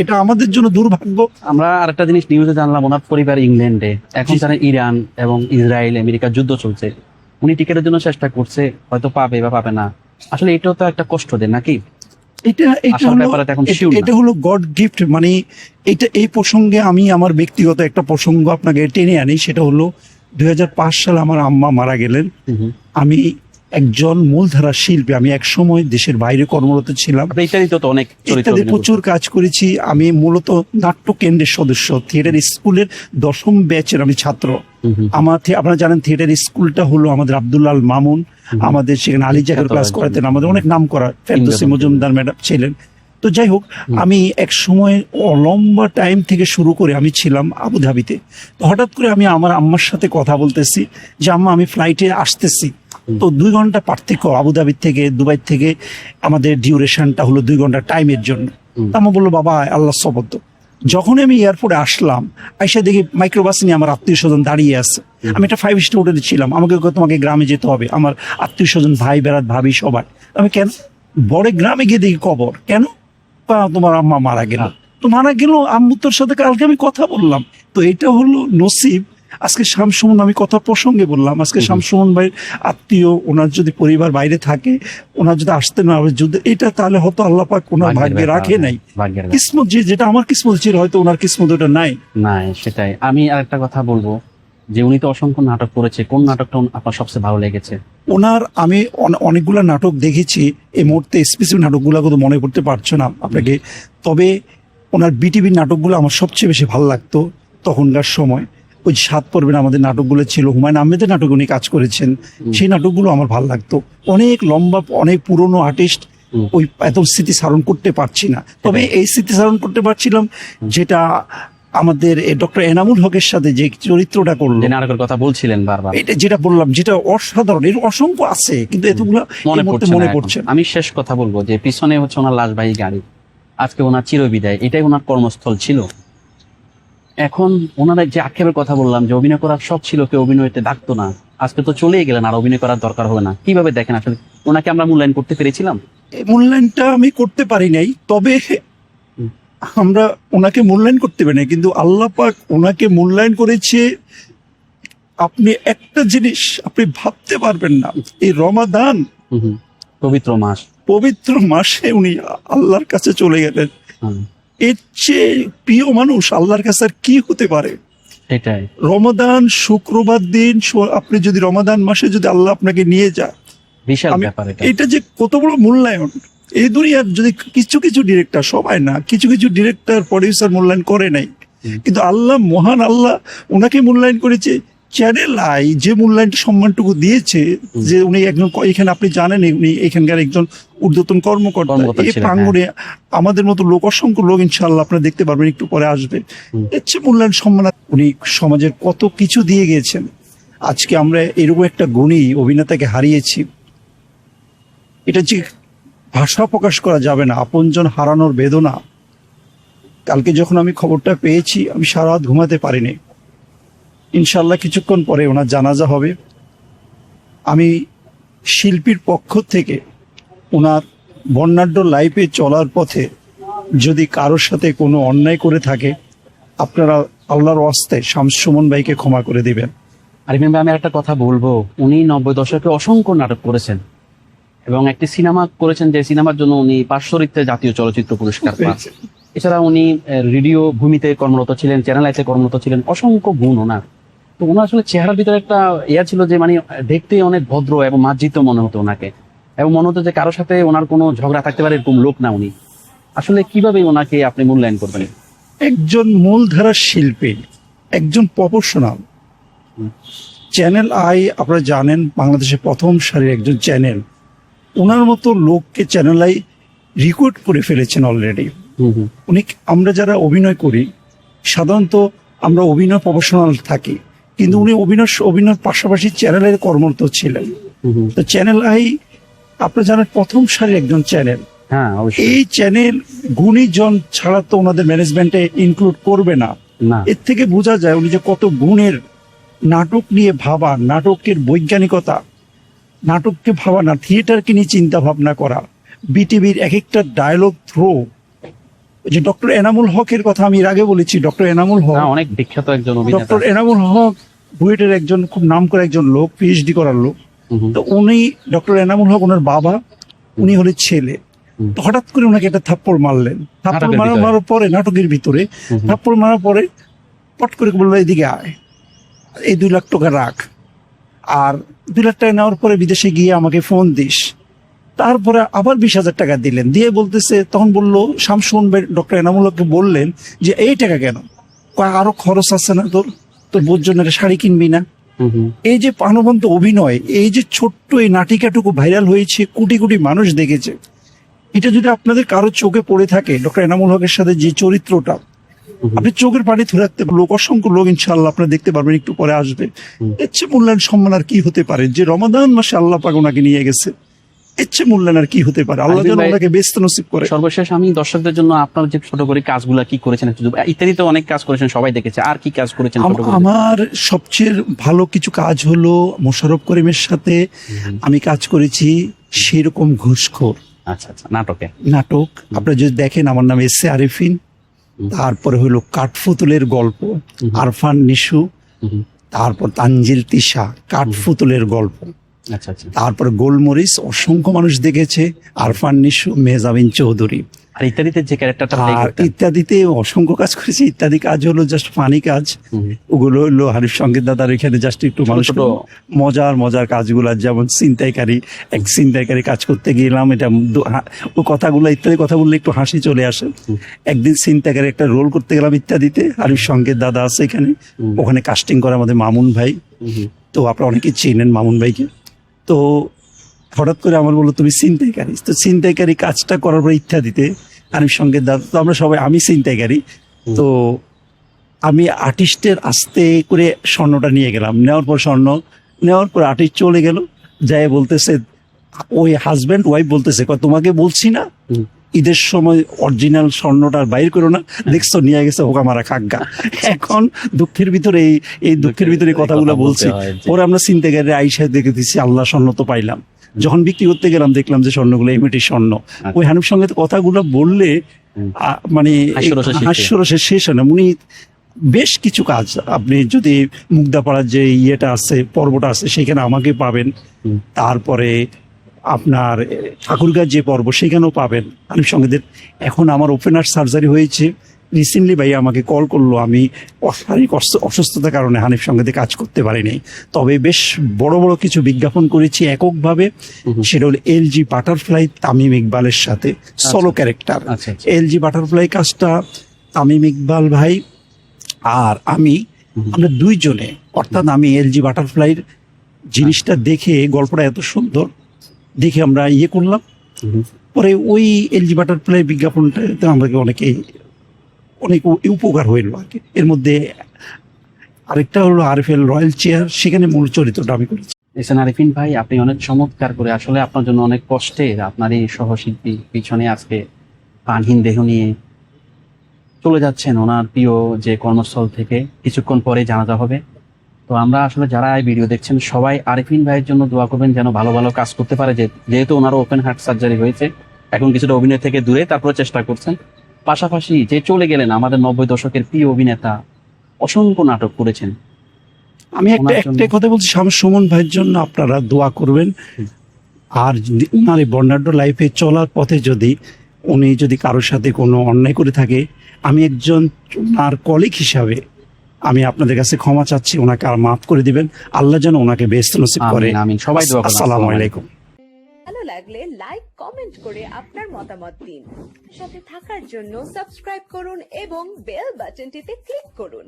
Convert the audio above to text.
এটা আমাদের জন্য দুর্ভাগ্য। আমরা আরেকটা জিনিস নিউজে জানলাম, ওনার পরিবার ইংল্যান্ডে, এখন জানেন ইরান এবং ইসরায়েল আমেরিকা যুদ্ধ চলছে, উনি টিকেটের জন্য চেষ্টা করছে, হয়তো পাবে বা পাবে না। আসলে এটাও তো একটা কষ্ট দেয় নাকি? এটা হলো গড গিফট। মানে এটা, এই প্রসঙ্গে আমি আমার ব্যক্তিগত একটা প্রসঙ্গ আপনাকে টেনে আনি। সেটা হলো 2005 সালে আমার আম্মা মারা গেলেন। আমি একজন মূলধারা শিল্পী, আমি এক সময় দেশের বাইরে কর্মরত ছিলাম, ইত্যাদি প্রচুর কাজ করেছি। আমি মূলত নাট্য কেন্দ্রের সদস্য, থিয়েটার স্কুলের 10ম ব্যাচের আমি ছাত্র। আপনারা জানেন থিয়েটার স্কুলটা হলো আমাদের আব্দুল্লাহ মামুন, আমাদের সেখানে আলী জাকের ক্লাস করাতেন, আমাদের অনেক নাম করা ফেরদৌসী মজুমদার ম্যাডাম ছিলেন। তো যাই হোক, আমি এক সময় লম্বা টাইম থেকে শুরু করে আমি ছিলাম আবুধাবিতে। তো হঠাৎ করে আমি আমার আম্মার সাথে কথা বলতেছি যে আম্মা আমি ফ্লাইটে আসতেছি। তো 2 ঘন্টা পার্থক্য আবুধাবি থেকে, দুবাই থেকে আমাদের ডিউরেশনটা হলো 2 ঘন্টা টাইমের জন্য। আম্মা বললো বাবা আল্লাহ সবদ। যখন আমি এয়ারপোর্টে আসলাম, আইসা দেখি মাইক্রোবাস নিয়ে আমার আত্মীয় স্বজন দাঁড়িয়ে আছে। আমি একটা 5 স্টার হোটেলে ছিলাম, আমাকে তোমাকে গ্রামে যেতে হবে, আমার আত্মীয় স্বজন ভাই বেড়াত ভাবি সবাই। আমি কেন? বড় গ্রামে গিয়ে দেখি কবর। কেন? তোমার আম্মা মারা গেল। তো মারা গেল, আম্মুর সাথে কালকে আমি কথা বললাম। তো এটা হলো নসিব। আজকে শামসুমন, আমি কথা প্রসঙ্গে বললাম, আজকে শামসুমন ভাইয়ের আত্মীয়, ওনার যদি পরিবার বাইরে থাকে, ওনার যদি আসতে না হবে যুদ্ধ, এটা তাহলে হয়তো আল্লাহ পাক ওনার ভাগ্যে রাখে নাই। কিসমত যেটা আমার কিসমত ছিল, হয়তো ওনার কিসমত ওটা নাই। সেটাই। আমি আরেকটা কথা বলবো যে উনি তো অসংখ্য নাটক করেছে, কোন নাটকটা আপনার সবচেয়ে ভালো লেগেছে? ওনার আমি অনেকগুলো নাটক দেখেছি, এই মুহূর্তে স্পেসিফিক নাটকগুলো তো মনে করতে পারছো না আপনাকে। তবে ওনার বিটিভির নাটকগুলো আমার সবচেয়ে বেশি ভালো লাগতো তখনকার সময়। ওই 7 পর্বের আমাদের নাটকগুলো ছিল, হুমায়ুন আহমেদের নাটক উনি কাজ করেছেন, সেই নাটকগুলো আমার ভালো লাগতো। অনেক লম্বা, অনেক পুরনো আর্টিস্ট, ওই এত স্মৃতিচারণ করতে পারছি না। তবে এই স্মৃতিচারণ করতে পারছিলাম যেটা আমাদের ডক্টর এনামুল হকের সাথে যে চরিত্রটা করলো, নাটকের কথা বলছিলেন বারবার, এটা যেটা বললাম, যেটা অসাধারণ। এর অসংখ্য আছে, কিন্তু এতগুলো মনে পড়ছে। আমি শেষ কথা বলবো যে পিছনে হচ্ছে ওনার লাশবাহী গাড়ি, আজকে ওনার চিরবিদায়, এটাই ওনার কর্মস্থল ছিল। এখন ওনারা যে আক্ষেপের কথা বললাম যে অভিনয় করার সব ছিল, কেউ অভিনয়তে ডাকতো না, আজকে তো চলেই গেলেন, আর অভিনয় করার দরকার হবে না। কিভাবে দেখেন আসলে ওনাকে আমরা মূল্যায়ন করতে পেরেছিলাম? মূল্যায়নটা আমি করতে পারি নাই, তবে আমরা ওনাকে মূল্যায়ন করতে পারি না, কিন্তু আল্লাহ পাক ওনাকে মূল্যায়ন করেছে। আপনি একটা জিনিস আপনি ভাবতে পারবেন না, এই রমাদান পবিত্র মাসে উনি আল্লাহর কাছে চলে গেলেন। এর চেয়ে প্রিয় মানুষ আল্লাহর কাছে আর কি হতে পারে? এটাই রমাদান শুক্রবার দিন, আপনি যদি রমাদান মাসে যদি আল্লাহ আপনাকে নিয়ে যায়, বিশাল ব্যাপার। এটা যে কত বড় মূল্যায়ন। এই দুনিয়ার যদি কিছু কিছু ডিরেক্টর, সবাই না, কিছু কিছু ডিরেক্টর প্রডিউসার মূল্যায়ন করে নাই, কিন্তু আল্লাহ, মহান আল্লাহ ওনাকে মূল্যায়ন করেছে। চ্যানেল আই যে মূল্যায়নটি সম্মানটুকু দিয়েছে, যে উনি একজন, এখানে আপনি জানেন উনি এখানকার একজন ঊর্ধ্বতন কর্মকর্তা। এই প্রাঙ্গণে আমাদের মতো লোক, অসংখ্য লোক ইনশাআল্লাহ আপনারা দেখতে পারবেন, একটু পরে আসবে। এর চেয়ে মূল্যায়ন সম্মান, উনি সমাজের কত কিছু দিয়ে গিয়েছেন। আজকে আমরা এরকম একটা গুণী অভিনেতাকে হারিয়েছি, এটা যে ভাষা প্রকাশ করা যাবে না। আপনজন হারানোর বেদনা, কালকে যখন আমি খবরটা পেয়েছি, আমি সারা রাত ঘুমাতে পারিনি। ইনশাল্লাহ কিছুক্ষণ পরে ওনার জানাজা হবে। আমি শিল্পীর পক্ষ থেকে ওনার বর্ণাঢ্য লাইফে চলার পথে যদি কারোর সাথে কোনো অন্যায় করে থাকে, আপনারা আল্লাহর ওয়াস্তে শামসুমন ভাইকে ক্ষমা করে দিবেন। আর আমি একটা কথা বলবো, উনি 90 দশকে অসংখ্য নাটক করেছেন এবং একটি সিনেমা করেছেন, যে সিনেমার জন্য উনি পার্শ্বরিত্বে জাতীয় চলচ্চিত্র পুরস্কার পেয়েছেন। এছাড়া উনি রেডিও ভূমিতে কর্মরত ছিলেন, চ্যানেল আইতে কর্মরত ছিলেন, অসংখ্য গুণ ওনার। তো ওনার আসলে চেহারার ভিতরে একটা ইয়া ছিল যে মানে দেখতে অনেক ভদ্র এবং মার্জিত মনে হতো ওনাকে, এবং মনে হতো যে কারোর সাথে ওনার কোনো ঝগড়া থাকতে পারে এরকম লোক না উনি। আসলে কিভাবে ওনাকে আপনি মূল্যায়ন করবেন? একজন মূলধারার শিল্পী, একজন প্রফেশনাল। চ্যানেল আই আপনারা জানেন বাংলাদেশের প্রথম সারির একজন চ্যানেল, ওনার মতো লোককে চ্যানেল আই রিক্রুট করে ফেলেছেন অলরেডি। উনি, আমরা যারা অভিনয় করি সাধারণত আমরা অভিনয় প্রফেশনাল থাকি, কিন্তু উনি অভিনয়ের পাশাপাশি চ্যানেলের কর্মরত ছিলেন। তো চ্যানেল আই আপনারা জানেন প্রথম সারির একজন চ্যানেল। এই চ্যানেল গুণীজন ছাড়া তো ওনাদের ম্যানেজমেন্টে ইনক্লুড করবে না। এর থেকে বোঝা যায় উনি যে কত গুণের। নাটক নিয়ে ভাবা, নাটকের বৈজ্ঞানিকতা, নাটককে ভাবা না, থিয়েটারকে নিয়ে চিন্তা ভাবনা করা, বিটিভির এক একটা ডায়লগ থ্রো, ওই যে ডক্টর এনামুল হকের কথা আমি এর আগে বলেছি, ডক্টর এনামুল হক, না, অনেক বিখ্যাত একজন অভিনেতা। ডক্টর এনামুল হক বুয়েটের একজন খুব নাম করা একজন লোক, পিএইচডি করার লোক। হুম, তো উনি, ডক্টর এনামুল হক ওনার বাবা, উনি হলেন ছেলে। হুম। তো হঠাৎ করে ওনাকে একটা থাপ্পড় মারলেন, থাপ্পড় নাটকের ভিতরে? মারার পরে, নাটকের ভিতরে হুম, হুম। থাপ্পড় মারার পরে পট করে বললো এদিকে আয়, এই 2 লাখ টাকা রাখ, আর 2 লাখ টাকা নেওয়ার পরে বিদেশে গিয়ে আমাকে ফোন দিস। তারপরে আবার 20,000 টাকা দিলেন, দিয়ে বলতেছে, তখন বললো শামসুন ভাই ডক্টর এনামুল হককে বললেন যে এই টাকা কেন? কয় আরো খরচ আছে না তোর, তোর বোর জন্য একটা শাড়ি কিনবি না? হুম, হুম। এই যে প্রাণবন্ত অভিনয়, এই যে ছোট্ট এই নাটিকাটুকু ভাইরাল হয়েছে, কোটি কোটি মানুষ দেখেছে, এটা যদি আপনাদের কারো চোখে পড়ে থাকে, ডক্টর এনামুল হকের সাথে যে চরিত্রটা, আপনি চোখের পানি ধরে রাখতে পারবেন। লোক, অসংখ্য লোক ইনশাআল্লাহ আপনারা দেখতে পারবেন, একটু পরে আসবে। এর চেয়ে মূল্যায়ন সম্মান আর কি হতে পারে? যে রমাদান মাসে আল্লাহ পাক ওনাকে নিয়ে গেছে, এর চেয়ে মূল্যায়ন আর কি হতে পারে? আল্লাহ যেন আলবিন ভাই, ওনাকে ব্যস্ত নসিব করে। সর্বশেষ আমি দর্শকদের জন্য আপনার যে ছোট করে কাজগুলা কি করেছেন একটু ইত্যাদি তো অনেক কাজ করেছেন, সবাই দেখেছে, আর কি কাজ করেছেন ছোট করে? আমার সবচেয়ে ভালো কিছু কাজ হলো মোশাররফ করিমের সাথে আমি কাজ করেছি সেরকম ঘুষখোর আচ্ছা আচ্ছা, নাটকে। নাটক। আপনারা যদি দেখেন, আমার নাম এস এ আরিফিন, তারপরে হলো কাঠফুতুলের গল্প, আরফান নিশু, হুম, তারপর তানজিল তিশা, কাঠফুতুলের গল্প, আচ্ছা আচ্ছা। তারপর গোলমরিচ, অসংখ্য মানুষ দেখেছে, আরফান নিশু, মেহজাবিন চৌধুরী। আর ইত্যাদিতে যে ক্যারেক্টারটা প্লে আর করতেন? ইত্যাদিতে অসংখ্য কাজ করেছি। ইত্যাদি কাজ হলো জাস্ট ফানি কাজ, হুম, ওগুলো হলো হানিফ সঙ্গীত দাদার এখানে জাস্ট একটু ছোট মানুষ ছোট। মজার মজার কাজগুলো, যেমন ছিনতাইকারী, এক ছিনতাইকারী কাজ করতে গেলাম, এটা ও কথাগুলো, ইত্যাদি কথা বললে একটু হাসি চলে আসে। একদিন ছিনতাইকারী একটা রোল করতে গেলাম ইত্যাদিতে, হানিফ সঙ্গীত দাদা আছে এখানে, ওখানে কাস্টিং করে আমাদের মামুন ভাই। হুম, তো আপনারা অনেকেই চেনেন মামুন ভাইকে। তো হঠাৎ করে আমার বললো তুমি ছিনতাইকারী। তো ছিনতাইকারী কাজটা করার পর ইত্যাদিতে হানিফ সঙ্গীত দাদা, তো আমরা সবাই, আমি ছিনতাইকারী, তো আমি আর্টিস্টের আস্তে করে স্বর্ণটা নিয়ে গেলাম, নেওয়ার পর স্বর্ণ নেওয়ার পর আর্টিস্ট চলে গেল, যাই বলতেছে, ওই হাজব্যান্ড ওয়াইফ বলতেছে, কয় তোমাকে বলছি না হুম। ঈদের সময় অরিজিনাল স্বর্ণটা বাইর করো না, দেখছো নিয়ে গেছে হোকা মারা খাগ্গা। এখন দুঃখের ভিতরে এই দুঃখের ভিতরে এই কথাগুলো কথা বলতে বলছি। হয়, জি। পরে আমরা ছিনতাইকারী আইসা দেখে দিচ্ছি, আল্লাহ স্বর্ণ তো পাইলাম। যখন বিক্রি করতে গেলাম দেখলাম যে স্বর্ণগুলো এমনিটি স্বর্ণ। ওই হানিফ সঙ্গে কথাগুলো বললে মানে হাস্যরসের শেষ হাস্যরসের শেষ হয় না। উনি বেশ কিছু কাজ, আপনি যদি মুগ্ধাপাড়ার যে ইয়েটা আছে, পর্বটা আছে, সেখানে আমাকে পাবেন। হুম। তারপরে আপনার ঠাকুরগাঁ যে পর্ব, সেখানেও পাবেন হানিফ সঙ্গীদের। এখন আমার ওপেনার সার্জারি হয়েছে, রিসেন্টলি ভাই আমাকে কল করলো, আমি শারীরিক অসুস্থতার কারণে হানিফ সঙ্গীতে কাজ করতে পারিনি, তবে বেশ বড় বড় কিছু বিজ্ঞাপন করেছি এককভাবে। সেটা হলো এলজি বাটারফ্লাই, তামিম ইকবালের সাথে সোলো ক্যারেক্টার। আচ্ছা আচ্ছা। এলজি বাটারফ্লাই কাজটা তামিম ইকবাল ভাই আর আমি, আমরা দুইজনে, অর্থাৎ আমি এলজি বাটারফ্লাইয়ের জিনিসটা দেখে, গল্পটা এত সুন্দর দেখে আমরা ইয়ে করলাম। পরে ওই এলজি বাটারফ্লাই বিজ্ঞাপনটা আমাকে অনেক উপকার হইল আর কি। এর মধ্যে আরেকটা হলো আরএফএল রয়্যাল চেয়ার, সেখানে মূল চরিত্রটা আমি করেছি। এসএন আরিফিন ভাই, আপনি অনেক চমৎকার করে, আসলে আপনার জন্য অনেক কষ্টের, আপনার এই সহশিল্পী পিছনে আজকে প্রাণহীন দেহ নিয়ে চলে যাচ্ছেন ওনার প্রিয় যে কর্মস্থল থেকে, কিছুক্ষণ পরে জানাজা হবে। তো আমরা আসলে যারা এই ভিডিও দেখছেন সবাই আরিফিন ভাইয়ের জন্য দোয়া করবেন, যেন ভালো ভালো কাজ করতে পারে, যেহেতু ওনারও ওপেন হার্ট সার্জারি হয়েছে, এখন কিছুটা অভিনয় থেকে দূরে, তারপরে চেষ্টা করছেন। পাশাপাশি যে চলে গেলেন আমাদের 90 দশকের প্রিয় অভিনেতা, অসংখ্য নাটক করেছেন। আমি একটা কথা বলছি, সুমন ভাইয়ের জন্য আপনারা দোয়া করবেন। আর ওনার এই বর্ণাঢ্য লাইফে চলার পথে যদি উনি যদি কারোর সাথে কোনো অন্যায় করে থাকে, আমি একজন ওনার কলিগ হিসাবে আমি আপনাদের কাছে ক্ষমা চাচ্ছি, ওনাকে আর মাফ করে দিবেন। আল্লাহ যেন ওনাকে বেহেশত নসিব করে। আমিন আমিন, সবাই দোয়া করুন। আসসালামু আলাইকুম। ভালো লাগলে লাইক, কমেন্ট করে আপনার মতামত দিন। সাথে থাকার জন্য সাবস্ক্রাইব করুন এবং বেল বাটনটিতে ক্লিক করুন।